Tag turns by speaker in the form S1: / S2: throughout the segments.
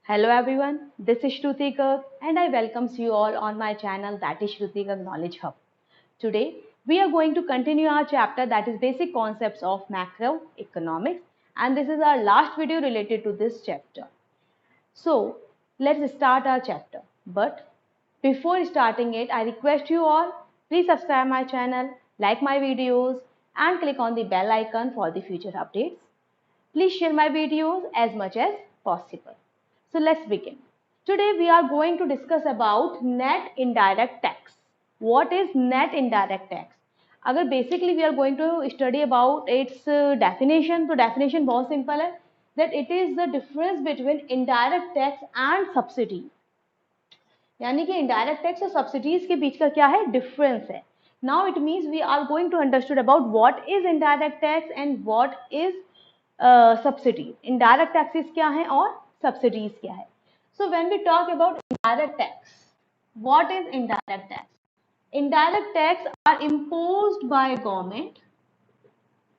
S1: Hello everyone, this is Shruti Garg and I welcomes you all on my channel that is Shruti Garg Knowledge Hub. Today we are going to continue our chapter that is basic concepts of macroeconomics and this is our last video related to this chapter. So let's start our chapter. But before starting it, I request you all please subscribe my channel, like my videos and click on the bell icon for the future updates. Please share my videos as much as possible. So let's begin. Today we are going to discuss about net indirect tax. What is net indirect tax? अगर basically we are going to study about its definition, तो definition बहुत simple है that it is the difference between indirect tax and subsidy. यानी कि indirect tax और subsidies के बीच का क्या है difference है. Now it means we are going to understand about what is indirect tax and what is subsidy. Indirect taxes क्या है और subsidies क्या है. So when we talk about indirect tax, what is indirect tax? Indirect tax are imposed by government.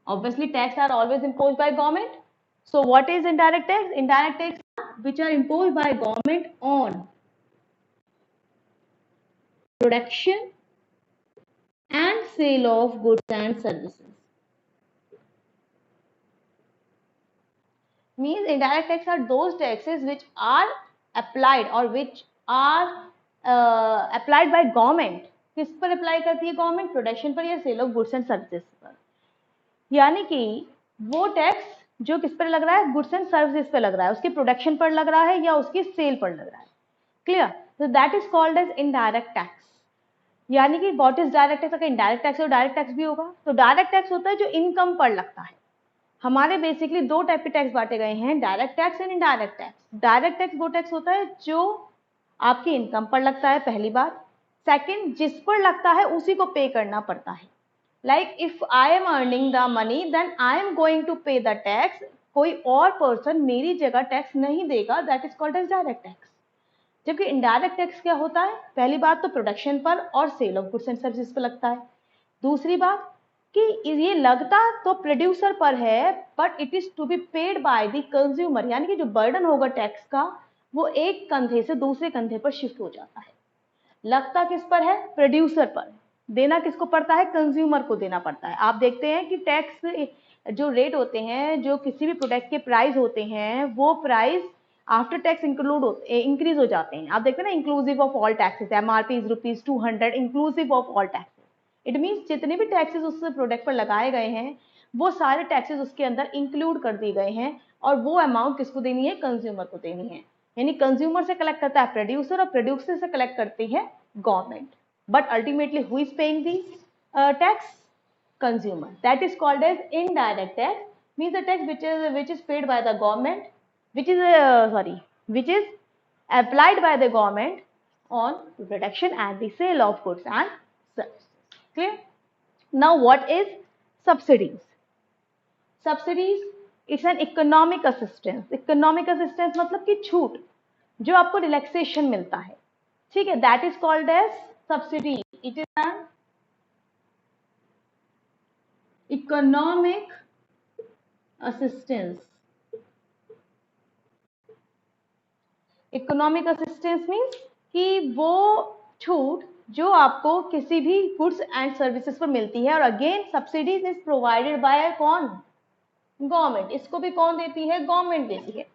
S1: Obviously tax are always imposed by government. So what is indirect tax? Indirect tax which are imposed by government on production and sale of goods and services. Means indirect tax are those taxes which are applied or which are applied by government. किस पर apply करती है government? Production पर या sale of goods and services पर. यानी कि वो टैक्स जो किस पर लग रहा है? गुड्स एंड सर्विसेज पर लग रहा है, उसकी प्रोडक्शन पर लग रहा है या उसकी सेल पर लग रहा है. क्लियर? तो that is called as indirect tax. यानी कि व्हाट इज डायरेक्ट टैक्स? अगर इनडायरेक्ट टैक्स और डायरेक्ट टैक्स भी होगा तो डायरेक्ट टैक्स होता है जो इनकम पर लगता है. हमारे बेसिकली दो टाइप के टैक्स बांटे गए हैं, direct tax and indirect tax. Direct tax वो टैक्स होता है जो आपकी इनकम पर लगता है, पहली बात. सेकंड, जिस पर लगता है उसी को पे करना पड़ता है. Like if I am earning the money then I am going to pay the tax. कोई और पर्सन मेरी जगह टैक्स नहीं देगा, that is called as direct tax. जबकि इनडायरेक्ट टैक्स क्या होता है? पहली बात तो प्रोडक्शन पर और sale of goods and services पर लगता है. दूसरी बात कि ये लगता तो प्रोड्यूसर पर है but it is to be paid by the consumer. यानी कि जो बर्डन होगा टैक्स का वो एक कंधे से दूसरे कंधे पर शिफ्ट हो जाता है. लगता किस पर है? प्रोड्यूसर पर. देना किसको पड़ता है? कंज्यूमर को देना पड़ता है. आप देखते हैं कि टैक्स जो रेट होते हैं, जो किसी भी प्रोडक्ट के प्राइस होते हैं, वो प्राइस आफ्टर टैक्स इंक्रीज हो जाते हैं. आप देखते हैं ना, inclusive of all taxes, MRP is ₹200 inclusive of all taxes. It means जितने भी टैक्सेस उस प्रोडक्ट पर लगाए गए हैं वो सारे टैक्सेस उसके अंदर इंक्लूड कर दिए गए हैं और वो अमाउंट किसको देनी है? कंज्यूमर को देनी है. यानी कंज्यूमर से कलेक्ट करता है प्रोड्यूसर और प्रोड्यूसर से कलेक्ट करती है government. But ultimately who is paying the tax? Consumer. That is called as indirect tax. Means the tax which is paid by the government, which is applied by the government on production and the sale of goods and services. Clear? Now what is subsidies? Subsidies is an economic assistance. Economic assistance मतलब कि छूट जो आपको relaxation मिलता है. ठीक है, that is called as subsidy. It is an economic assistance. Economic assistance means कि वो छूट जो आपको किसी भी गुड्स एंड सर्विसेज पर मिलती है. और again subsidies is provided by कौन? गवर्नमेंट. इसको भी कौन देती है? गवर्नमेंट देती है.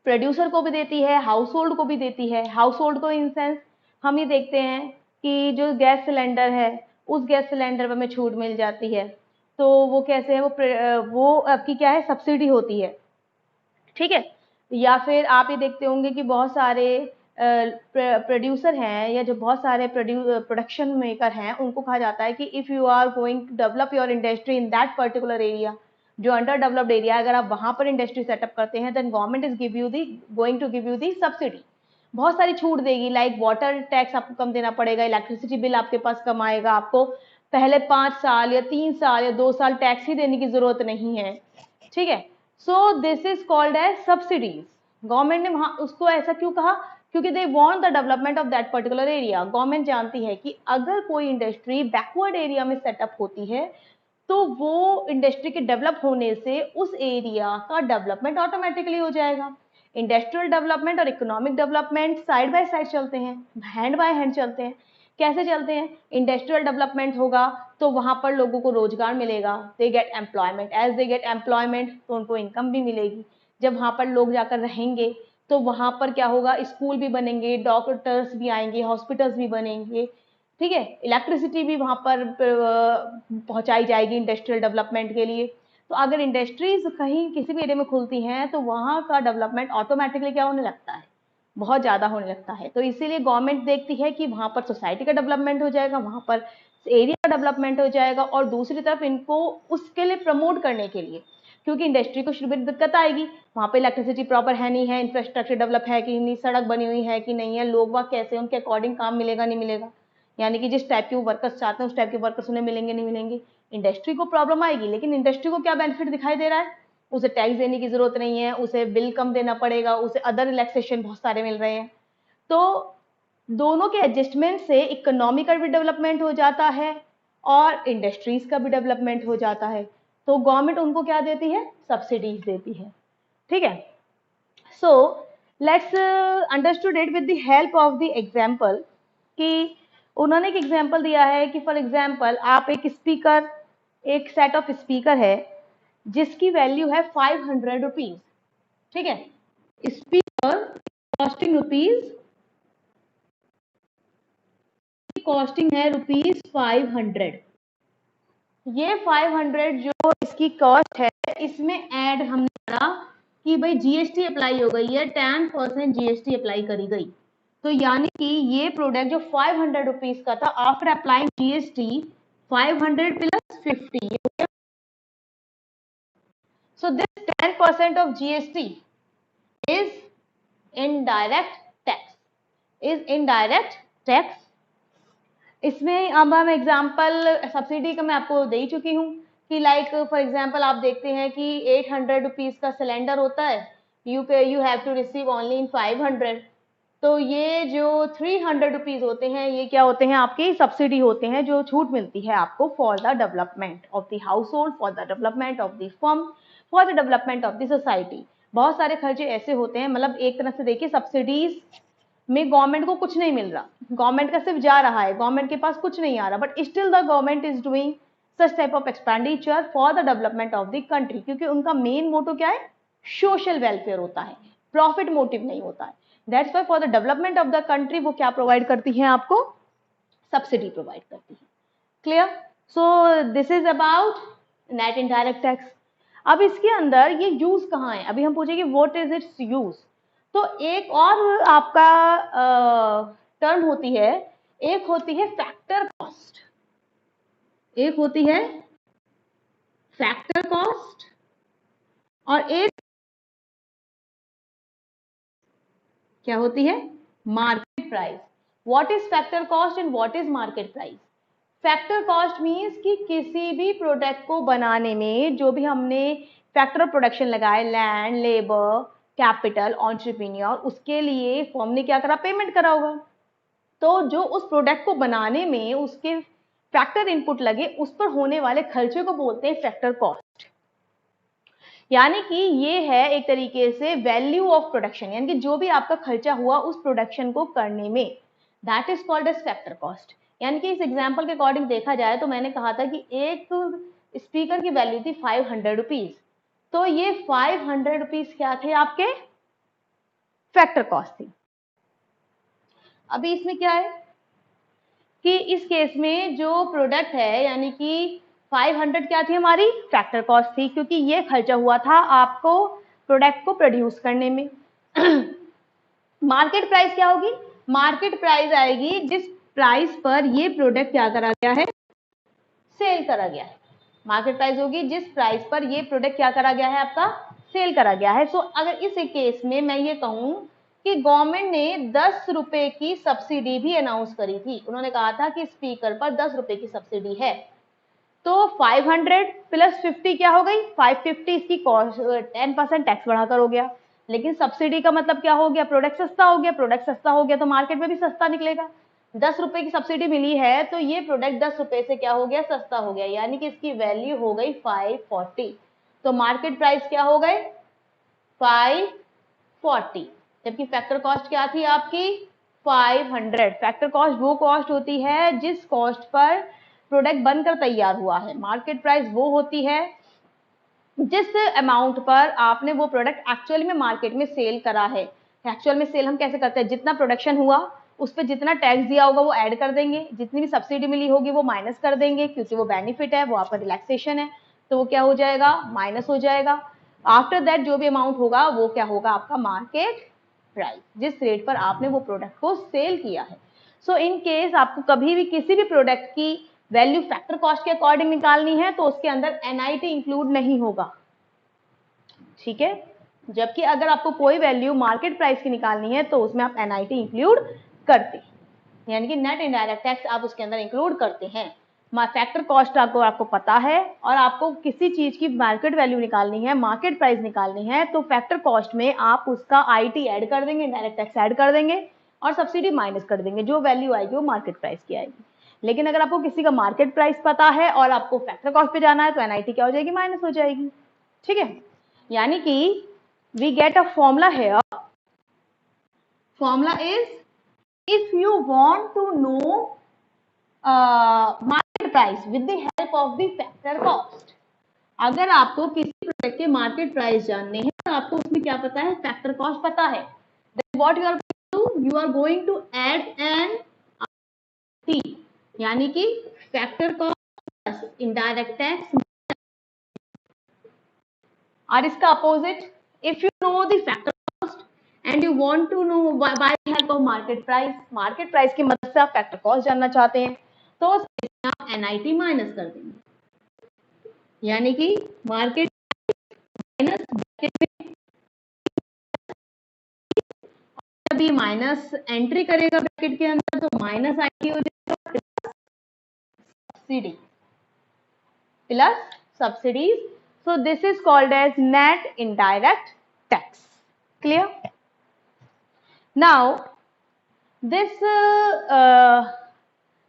S1: प्रोड्यूसर को भी देती है, हाउस होल्ड को भी देती है. हाउस होल्ड को इन सेंस हम ये देखते हैं कि जो गैस सिलेंडर है उस गैस सिलेंडर पर हमें छूट मिल जाती है. तो वो कैसे है? वो आपकी क्या है? सब्सिडी होती है. ठीक है. या फिर आप ये देखते होंगे कि बहुत सारे प्रोड्यूसर हैं या जो बहुत सारे प्रोडक्शन मेकर हैं उनको कहा जाता है कि if you are going to develop your industry in that particular area, जो अंडर डेवलप्ड एरिया, अगर आप वहां पर इंडस्ट्री सेटअप करते हैं then government is going to give you the subsidy. बहुत सारी छूट देगी. लाइक वाटर टैक्स आपको कम देना पड़ेगा, इलेक्ट्रिसिटी बिल आपके पास कम आएगा, आपको पहले 5 साल या 3 साल या 2 साल टैक्स ही देने की जरूरत नहीं है. ठीक है. So this is called as subsidies. Government ने वहां उसको ऐसा क्यों कहा? क्योंकि they want the development of that particular area. Government जानती है कि अगर कोई इंडस्ट्री बैकवर्ड एरिया में सेटअप होती है तो वो इंडस्ट्री के डेवलप होने से उस एरिया का डेवलपमेंट ऑटोमेटिकली हो जाएगा. इंडस्ट्रियल डेवलपमेंट और economic development side by side चलते हैं, हैंड बाय हैंड चलते हैं। कैसे चलते हैं? इंडस्ट्रियल डेवलपमेंट होगा तो वहां पर लोगों को रोजगार मिलेगा, they get employment, as they get employment तो उनको इनकम भी मिलेगी। जब वहां पर लोग जाकर रहेंगे तो वहां पर क्या होगा, स्कूल भी बनेंगे, डॉक्टर्स भी आएंगे, हॉस्पिटल्स भी बनेंगे, ठीक है, इलेक्ट्रिसिटी भी वहां पर पहुंचाई जाएगी इंडस्ट्रियल डेवलपमेंट के लिए। तो अगर इंडस्ट्रीज कहीं किसी भी एरिया में खुलती हैं तो वहां का डेवलपमेंट ऑटोमेटिकली क्या होने लगता है, बहुत ज्यादा होने लगता है। तो इसीलिए गवर्नमेंट देखती है कि वहां पर सोसाइटी का डेवलपमेंट हो जाएगा, वहां पर एरिया का डेवलपमेंट हो जाएगा, और दूसरी तरफ इनको उसके लिए प्रमोट करने के लिए, क्योंकि इंडस्ट्री को शुरू में दिक्कत आएगी, वहां पे इलेक्ट्रिसिटी प्रॉपर है नहीं है, इंफ्रास्ट्रक्चर डेवलप है कि नहीं, सड़क बनी हुई है कि नहीं है, लोग वहाँ कैसे, उनके अकॉर्डिंग काम मिलेगा नहीं मिलेगा, यानी कि जिस टाइप के वो वर्कर्स चाहते हैं उस टाइप के वर्कर्स उन्हें मिलेंगे नहीं मिलेंगे, इंडस्ट्री को प्रॉब्लम आएगी। लेकिन इंडस्ट्री को क्या बेनिफिट दिखाई दे रहा है, उसे टैक्स देने की जरूरत नहीं है, उसे बिल कम देना पड़ेगा, उसे अदर रिलैक्सेशन बहुत सारे मिल रहे हैं। तो दोनों के एडजस्टमेंट से इकोनॉमी का भी डेवलपमेंट हो जाता है और इंडस्ट्रीज का भी डेवलपमेंट हो जाता है। तो गवर्नमेंट उनको क्या देती है, सब्सिडीज देती है, ठीक है। So let's understood it with the help of the example, कि उन्होंने एक एग्जाम्पल दिया है कि फॉर एग्जाम्पल आप एक स्पीकर, एक सेट ऑफ स्पीकर है जिसकी वैल्यू है 500 रुपीज, ठीक है, स्पीकर कॉस्टिंग रुपीज, कॉस्टिंग है रुपीज 500। ये 500 जो इसकी कॉस्ट है, इसमें ऐड हमने करा कि भाई जीएसटी अप्लाई हो गई है, 10% जीएसटी अप्लाई करी गई। तो यानी कि ये प्रोडक्ट जो 500 रुपीज का था, after applying GST 500 plus 50, so this 10% of GST is indirect tax, is indirect tax। इसमें अब हम एग्जाम्पल सब्सिडी का मैं आपको दे ही चुकी हूँ कि लाइक फॉर एग्जाम्पल आप देखते हैं कि 800 रुपीज का सिलेंडर होता है, you have to receive only in 500। तो ये जो 300 रुपीज होते हैं, ये क्या होते हैं, आपकी सब्सिडी होते हैं, जो छूट मिलती है आपको for the development of the house hold, for the development of the firm, for the development of the society. बहुत सारे खर्चे ऐसे होते हैं, मतलब एक तरह से देखिए सब्सिडीज में गवर्नमेंट को कुछ नहीं मिल रहा, गवर्नमेंट का सिर्फ जा रहा है, गवर्नमेंट के पास कुछ नहीं आ रहा, but still the government is doing such type of expenditure for the development of the country, क्योंकि उनका मेन मोटो क्या है, सोशल वेलफेयर होता है, प्रॉफिट मोटिव नहीं होता है। That's why for the development of the country वो क्या प्रोवाइड करती है, आपको सब्सिडी प्रोवाइड करती है। Clear? So this is about net indirect tax. अब इसके अंदर ये यूज कहाँ है, अभी हम पूछेंगे व्हाट इज इट्स यूज। तो एक और आपका टर्म होती है, एक होती है फैक्टर कॉस्ट, एक होती है फैक्टर कॉस्ट और एक क्या होती है, market price. What is factor cost and what is market price? Factor cost means कि किसी भी प्रोडक्ट को बनाने में जो भी हमने फैक्टर ऑफ प्रोडक्शन लगाए, लैंड, लेबर, कैपिटल, एंटरप्रेन्योर, उसके लिए फर्म ने क्या करा, पेमेंट करा होगा। तो जो उस प्रोडक्ट को बनाने में उसके फैक्टर इनपुट लगे, उस पर होने वाले खर्चे को बोलते हैं फैक्टर कॉस्ट। यानी कि ये है एक तरीके से वैल्यू ऑफ प्रोडक्शन, यानी कि जो भी आपका खर्चा हुआ उस प्रोडक्शन को करने में, that is called age factor cost. यानी कि इस एग्जाम्पल के अकॉर्डिंग देखा जाए तो मैंने कहा था कि एक स्पीकर की वैल्यू थी 500 रुपीज, तो ये 500 रुपीज क्या थे, आपके फैक्टर कॉस्ट थी। अभी इसमें क्या है कि इस केस में जो प्रोडक्ट है, यानी कि 500 क्या थी, हमारी फैक्टर कॉस्ट थी, क्योंकि ये खर्चा हुआ था आपको प्रोडक्ट को प्रोड्यूस करने में। मार्केट प्राइस क्या होगी, मार्केट प्राइस आएगी जिस प्राइस पर ये प्रोडक्ट क्या करा गया है, सेल करा गया है। मार्केट प्राइस होगी जिस प्राइस पर ये प्रोडक्ट क्या करा गया है, आपका सेल करा गया है। सो अगर इस केस में मैं ये कहूं कि गवर्नमेंट ने 10 रुपए की सब्सिडी भी अनाउंस करी थी, उन्होंने कहा था कि स्पीकर पर 10 रुपए की सब्सिडी है, तो 500 प्लस 50 क्या हो गई, 550, इसकी कॉस्ट 10% टैक्स बढ़ाकर हो गया। लेकिन सब्सिडी का मतलब क्या हो गया, प्रोडक्ट सस्ता हो गया, प्रोडक्ट सस्ता हो गया तो मार्केट में भी सस्ता निकलेगा। 10 रुपए की सब्सिडी मिली है तो ये प्रोडक्ट 10 रुपए से क्या हो गया, सस्ता हो गया, यानी कि इसकी वैल्यू हो गई 540। तो मार्केट प्राइस क्या हो गए, 540 40, जबकि फैक्टर कॉस्ट क्या थी आपकी 500। फैक्टर कॉस्ट वो कॉस्ट होती है जिस कॉस्ट पर प्रोडक्ट बनकर तैयार हुआ है। मार्केट प्राइस वो होती है जिस अमाउंट पर आपने वो प्रोडक्ट एक्चुअली में मार्केट में सेल करा है। एक्चुअल में सेल हम कैसे करते हैं, जितना प्रोडक्शन हुआ उस पर जितना टैक्स दिया होगा वो ऐड कर देंगे, जितनी भी सब्सिडी मिली होगी वो माइनस कर देंगे, क्योंकि वो बेनिफिट है, वो आपका रिलैक्सेशन है, तो वो क्या हो जाएगा, माइनस हो जाएगा। आफ्टर दैट जो भी अमाउंट होगा वो क्या होगा, आपका मार्केट प्राइस, जिस रेट पर आपने वो प्रोडक्ट को सेल किया है। सो इन केस आपको कभी भी किसी भी प्रोडक्ट की वैल्यू फैक्टर कॉस्ट के अकॉर्डिंग निकालनी है तो उसके अंदर एनआईटी इंक्लूड नहीं होगा, ठीक है। जबकि अगर आपको कोई वैल्यू मार्केट प्राइस की निकालनी है तो उसमें आप एनआईटी इंक्लूड करते हैं, यानी कि नेट इनडायरेक्ट टैक्स आप उसके अंदर इंक्लूड करते हैं। फैक्टर कॉस्ट आपको पता है और आपको किसी चीज की मार्केट वैल्यू निकालनी है, मार्केट प्राइस निकालनी है, तो फैक्टर कॉस्ट में आप उसका आईटी ऐड कर देंगे, डायरेक्ट टैक्स ऐड कर देंगे और सब्सिडी माइनस कर देंगे, जो वैल्यू आएगी वो मार्केट प्राइस की आएगी। लेकिन अगर आपको किसी का मार्केट प्राइस पता है और आपको फैक्टर कॉस्ट पे जाना है तो एनआईटी क्या हो जाएगी, माइनस हो जाएगी, ठीक है। यानी कि we get a formula here, formula is if you want to know market price with the help of the factor cost, अगर आपको किसी प्रोडक्ट के मार्केट प्राइस जानने हैं तो आपको उसमें क्या पता है, फैक्टर कॉस्ट पता है, then what you are going to add an T, यानी कि फैक्टर कॉस्ट इनडायरेक्ट टैक्स, और इसका opposite, if you know the factor and you want to know by help of market price की मदद से आप फैक्टर कॉस्ट जानना चाहते हैं तो आप एनआईटी माइनस कर देंगे, यानी कि मार्केट माइनस जब ये माइनस एंट्री करेगा ब्रैकेट के अंदर तो माइनस आईटी हो जाएगा subsidy plus subsidies, so this is called as net indirect tax. Clear? Now this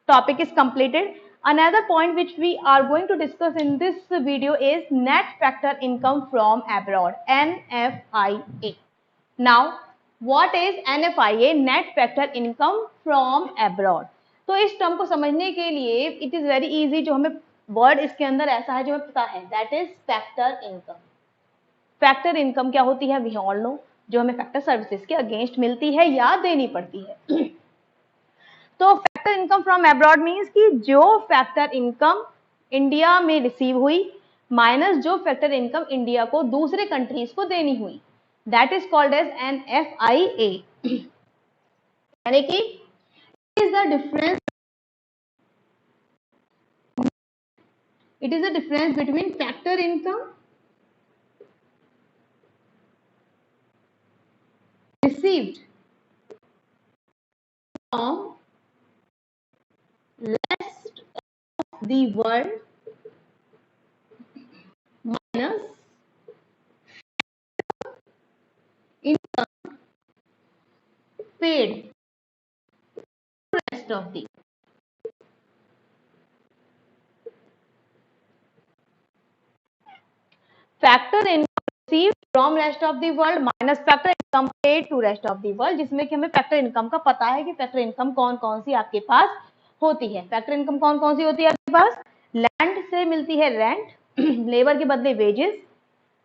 S1: topic is completed. Another point which we are going to discuss in this video is net factor income from abroad, NFIA. Now what is NFIA, net factor income from abroad? तो इस term को समझने के लिए it is very easy, जो हमें word इसके अंदर ऐसा है जो हमें पता है, that is factor income. Factor income क्या होती है, वी ऑल नो, जो हमें फैक्टर सर्विसेज के अगेंस्ट मिलती है या देनी पड़ती है। तो factor income from abroad means कि जो फैक्टर इनकम इंडिया में रिसीव हुई माइनस जो फैक्टर इनकम इंडिया को दूसरे कंट्रीज को देनी हुई, that is called as NFIA। यानी कि is the difference, it is the difference between factor income received from rest of the world minus income paid to rest of the, factor income received from rest of the world minus factor income paid to rest of the world, जिसमें कि हमें factor income का पता है कि factor income कौन कौन सी आपके पास होती है। फैक्टर इनकम कौन कौन सी होती है आपके पास, लैंड से मिलती है रेंट, लेबर के बदले वेजेस,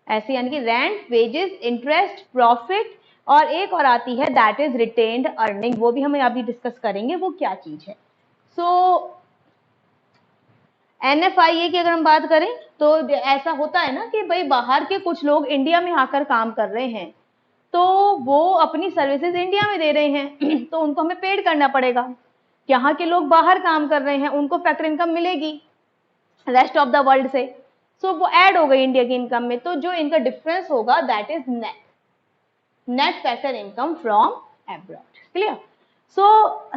S1: ऐसे यानी कि रेंट, वेजेस, इंटरेस्ट, प्रॉफिट, और एक और आती है दैट इज रिटेन्ड अर्निंग, वो भी हम अभी डिस्कस करेंगे वो क्या चीज है। सो NFIA की अगर हम बात करें तो ऐसा होता है ना कि भाई बाहर के कुछ लोग इंडिया में आकर काम कर रहे हैं तो वो अपनी सर्विसेज इंडिया में दे रहे हैं तो उनको हमें पेड करना पड़ेगा। यहाँ के लोग बाहर काम कर रहे हैं उनको फैक्टर इनकम मिलेगी रेस्ट ऑफ द वर्ल्ड से, सो वो ऐड हो गई इंडिया की इनकम में, तो जो इनका डिफरेंस होगा that is net factor income from abroad. Clear? So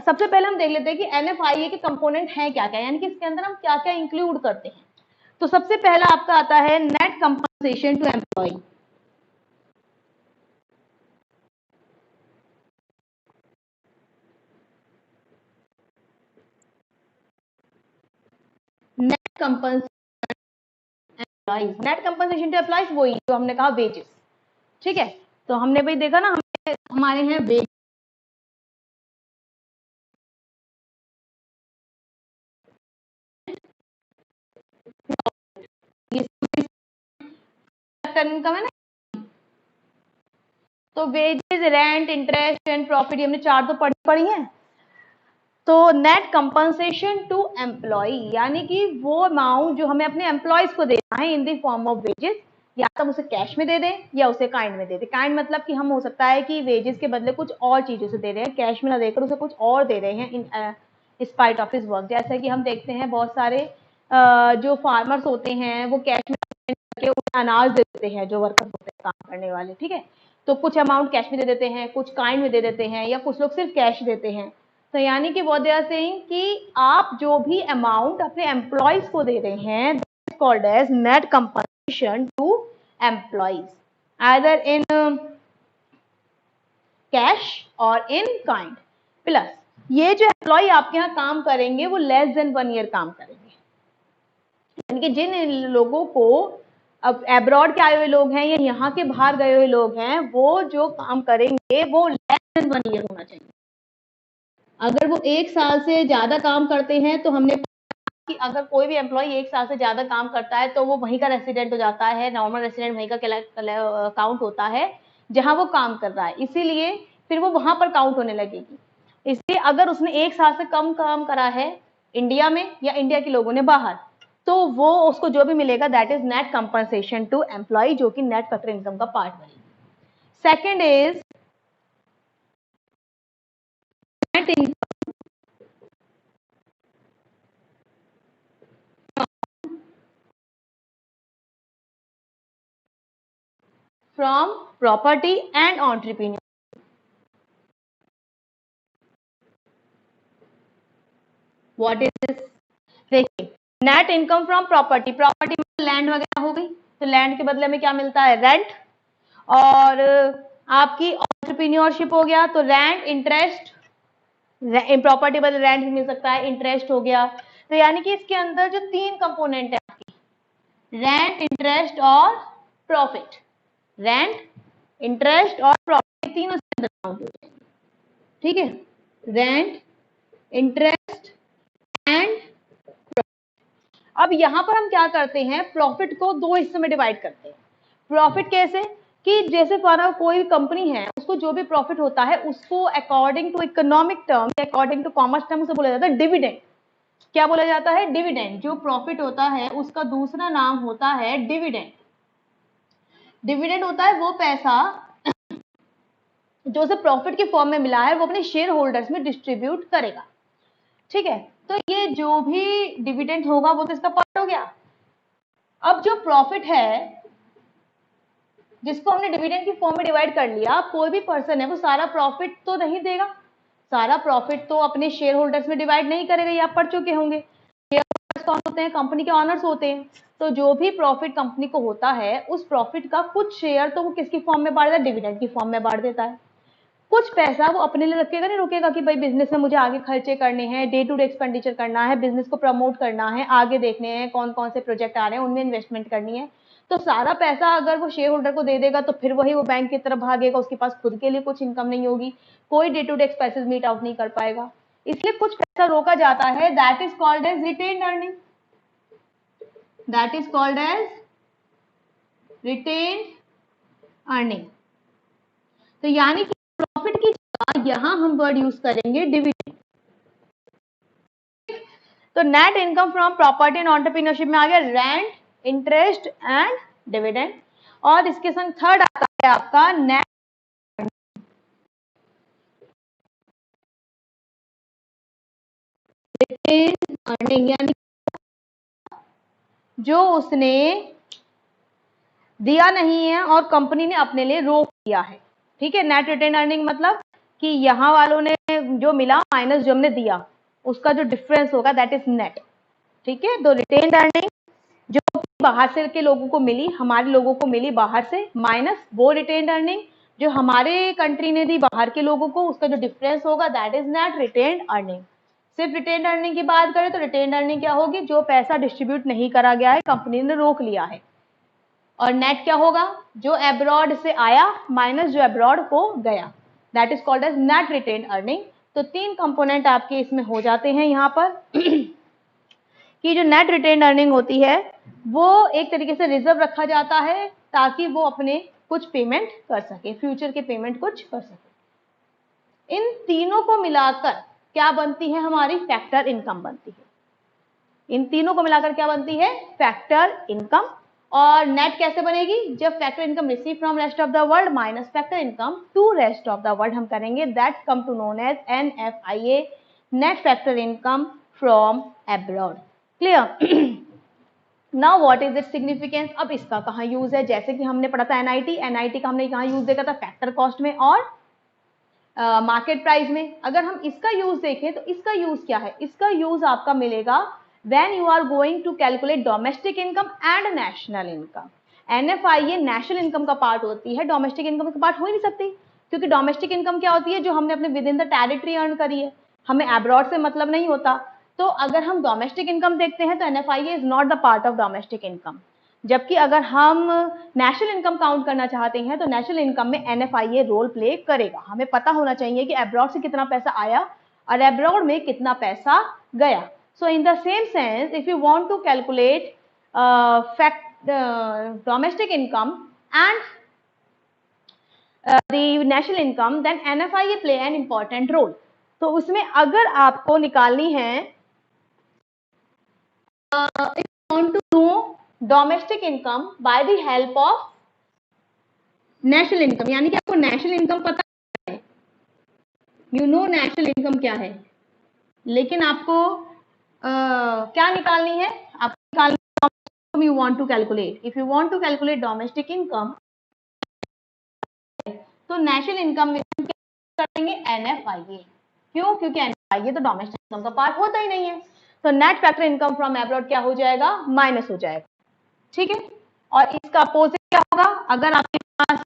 S1: सबसे पहले हम देख लेते हैं कि NFIA के कंपोनेंट हैं क्या क्या, यानी कि इसके अंदर हम क्या क्या इंक्लूड करते हैं। तो सबसे पहला आपका आता है net compensation to employ. Net compensation employees, net compensation to employees वही जो हमने कहा वेजेस, ठीक है। तो हमने भाई देखा ना हमारे हैं वेज, इनकम है ना, तो wages, rent, interest and profit, हमने चार तो पढ़ी है। तो नेट कंपनसेशन टू एम्प्लॉय, यानी कि वो अमाउंट जो हमें अपने एम्प्लॉयज को देना है in the form of wages, या तो हम उसे कैश में दे दें या उसे काइंड में दे दें। काइंड मतलब कि हम हो सकता है कि वेजेस के बदले कुछ और चीजों से दे रहे हैं, कैश में ना देकर उसे कुछ और दे रहे हैं in spite of his work. जैसे कि हम देखते हैं बहुत सारे जो फार्मर्स होते हैं वो कैश में करके उन्हें अनाज दे देते हैं, जो वर्कर्स होते हैं काम करने वाले, ठीक है। तो कुछ अमाउंट कैश में दे देते हैं, कुछ काइंड में दे देते हैं, या कुछ लोग सिर्फ कैश देते हैं। तो यानी कि वो दे आर सेइंग कि आप जो भी अमाउंट अपने एम्प्लॉयज को दे रहे हैं, that is called as net compensation to employees, either in cash और इन काइंड। प्लस ये जो एम्प्लॉय आपके यहाँ काम करेंगे वो लेस देन 1 ईयर काम करेंगे, यानी कि जिन लोगों को, अब एब्रॉड के आए हुए लोग हैं या यहाँ के बाहर गए हुए लोग हैं, वो जो काम करेंगे वो लेस देन 1 ईयर होना चाहिए। अगर वो 1 साल से ज्यादा काम करते हैं तो हमने कि अगर कोई भी एम्प्लॉय 1 साल से ज्यादा काम करता है तो वो वहीं का रेसिडेंट हो जाता है, नॉर्मल रेसिडेंट वहीं का काउंट होता है जहां वो काम कर रहा है, इसीलिए फिर वो वहां पर काउंट होने लगेगी। इसलिए अगर उसने 1 साल से कम काम करा है इंडिया में या इंडिया के लोगों ने बाहर, तो वो उसको जो भी मिलेगा that is net compensation to employ, जो कि नेट फैक्टर इनकम का पार्ट बनेगी। Second is net income from property and entrepreneur. What is this? देखिए, net income from property, property में लैंड वगैरह हो गई, तो लैंड के बदले में क्या मिलता है? रेंट। और आपकी एंटरप्रेन्योरशिप हो गया तो रेंट, इंटरेस्ट, प्रॉपर्टी बदले रेंट भी मिल सकता है, इंटरेस्ट हो गया। तो यानी कि इसके अंदर जो 3 कंपोनेंट है आपकी, रेंट, इंटरेस्ट और प्रॉफिट, रेंट, इंटरेस्ट और प्रॉफिट, तीनों से अंदर काउंट हो जाएंगे, ठीक है। रेंट, इंटरेस्ट एंड, अब यहां पर हम क्या करते हैं, प्रॉफिट को 2 हिस्सों में डिवाइड करते हैं। प्रॉफिट कैसे कि जैसे फॉर कोई कंपनी है, उसको जो भी प्रॉफिट होता है उसको according to economic term, according to commerce term से बोला जाता है डिविडेंड। क्या बोला जाता है? डिविडेंड। जो प्रॉफिट होता है उसका दूसरा नाम होता है डिविडेंड। डिविडेंड होता है वो पैसा जो उसे प्रॉफिट के फॉर्म में मिला है, वो अपने शेयर होल्डर्स में डिस्ट्रीब्यूट करेगा, ठीक है। तो ये जो भी डिविडेंड होगा वो तो इसका पार्ट हो गया। अब जो प्रॉफिट है जिसको हमने डिविडेंड की फॉर्म में डिवाइड कर लिया, कोई भी पर्सन है वो सारा प्रॉफिट तो नहीं देगा, सारा प्रॉफिट तो अपने शेयर होल्डर्स में डिवाइड नहीं करेगा, ये आप पढ़ चुके होंगे। कौन होते हैं? कंपनी के ऑनर्स होते हैं। तो जो भी प्रॉफिट कंपनी को होता है, उस प्रॉफिट का कुछ शेयर तो वो किसकी फॉर्म में बांट देता है? डिविडेंड की फॉर्म में बांट देता है। कुछ पैसा वो अपने लिए रखेगा, नहीं रुकेगा कि भाई बिजनेस में मुझे आगे खर्चे करने हैं, डे टू डे एक्सपेंडिचर करना है, बिजनेस को प्रमोट करना है, आगे देखने हैं कौन कौन से प्रोजेक्ट आ रहे हैं, उनमें इन्वेस्टमेंट करनी है। तो सारा पैसा अगर वो शेयर होल्डर को दे देगा तो फिर वही वो बैंक की तरफ भागेगा, उसके पास खुद के लिए कुछ इनकम नहीं होगी, कोई day to day expenses meet out नहीं कर पाएगा। इसलिए कुछ पैसा रोका जाता है, that is called as retained earning, that is called as retained earning. तो यानी कि प्रॉफिट की जगह यहां हम वर्ड यूज करेंगे डिविडेंड। तो net income from property and entrepreneurship में आ गया रेंट, इंटरेस्ट एंड डिविडेंड। और इसके संग थर्ड आता है आपका नेट रिटेन्ड अर्निंग, यानी जो उसने दिया नहीं है और कंपनी ने अपने लिए रोक दिया है, ठीक है। नेट रिटेन्ड अर्निंग मतलब कि यहां वालों ने जो मिला माइनस जो हमने दिया, उसका जो डिफरेंस होगा दैट इज नेट, ठीक है। तो रिटेन्ड अर्निंग जो बाहर से के लोगों को मिली, हमारे लोगों को मिली बाहर से, माइनस वो रिटेन्ड अर्निंग जो हमारे कंट्री ने दी बाहर के लोगों को, उसका जो डिफरेंस होगा that is net retained earning. सिर्फ रिटेन्ड अर्निंग की बात करें तो रिटेन्ड अर्निंग क्या होगी? जो पैसा डिस्ट्रीब्यूट नहीं करा गया है, कंपनी ने रोक लिया है, और नेट क्या होगा, जो अब्रॉड से आया माइनस जो अब्रॉड को गया, that is called as net retain earning. तो 3 कंपोनेंट आपके इसमें हो जाते हैं यहाँ पर कि जो नेट रिटेन अर्निंग होती है वो एक तरीके से रिजर्व रखा जाता है ताकि वो अपने कुछ पेमेंट कर सके, फ्यूचर के पेमेंट कुछ कर सके। इन तीनों को मिलाकर क्या बनती है, हमारी फैक्टर इनकम बनती है। इन तीनों को मिलाकर क्या बनती है, फैक्टर इनकम। और नेट कैसे बनेगी, जब factor income receive from rest of the world minus factor income to rest of the world हम करेंगे, that come to known as NFIA, net factor income from abroad. Clear. Now what is it significance, अब इसका कहाँ use है, जैसे कि हमने पढ़ा था NIT का हमने कहाँ यूज देखा था, फैक्टर कॉस्ट में और मार्केट प्राइस में। अगर हम इसका यूज देखें तो इसका यूज क्या है, इसका यूज आपका मिलेगा when you are going to calculate domestic income and national income। NFIA national income का पार्ट होती है, डोमेस्टिक इनकम का पार्ट हो ही नहीं सकती, क्योंकि डोमेस्टिक इनकम क्या होती है, जो हमने अपने with in the territory earn करी है, हमें अब्रॉड से मतलब नहीं होता। तो अगर हम डोमेस्टिक इनकम देखते हैं तो NFIA is not the part of domestic income, जबकि अगर हम नेशनल इनकम काउंट करना चाहते हैं तो नेशनल इनकम में NFIA रोल प्ले करेगा। हमें पता होना चाहिए कि अब्रॉड से कितना पैसा आया और अब्रॉड में कितना पैसा गया। So in the same sense, if you want to calculate domestic income and the national income, then NFIA play an important role। तो उसमें अगर आपको निकालनी है if you want to know domestic income by the help of national income, यानी कि आपको national income पता है, you know नेशनल इनकम क्या है, लेकिन आपको क्या निकालनी है, आपको निकालनी you want to calculate, if you want to calculate domestic income तो नेशनल इनकम में क्या करेंगे, NFIA। क्यों, क्योंकि NFIA तो डोमेस्टिक इनकम का पार्ट होता ही नहीं है, तो net factor income from abroad क्या हो जाएगा, माइनस हो जाएगा। ठीक है, और इसका अपोजिट क्या होगा, अगर आपके पास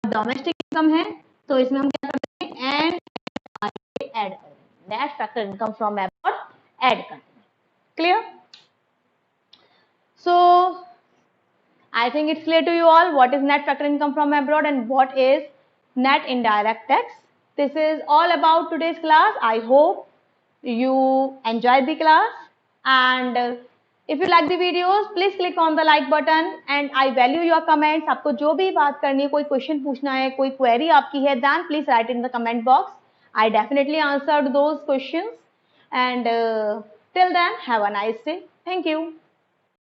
S1: डोमेस्टिक इनकम है तो इसमें हम क्या करते हैं, NFIA ऐड करेंगे, net factor income from abroad add करते हैं। Clear. So I think it's clear to you all what is net factor income from abroad and what is net indirect tax. This is all about today's class. I hope you enjoyed the class, and if you like the videos please click on the like button and I value your comments। आपको जो भी बात करनी है, कोई question पूछना है, कोई क्वेरी आपकी है, then please write in the comment box। I definitely answered those questions, and till then have a nice day। Thank you।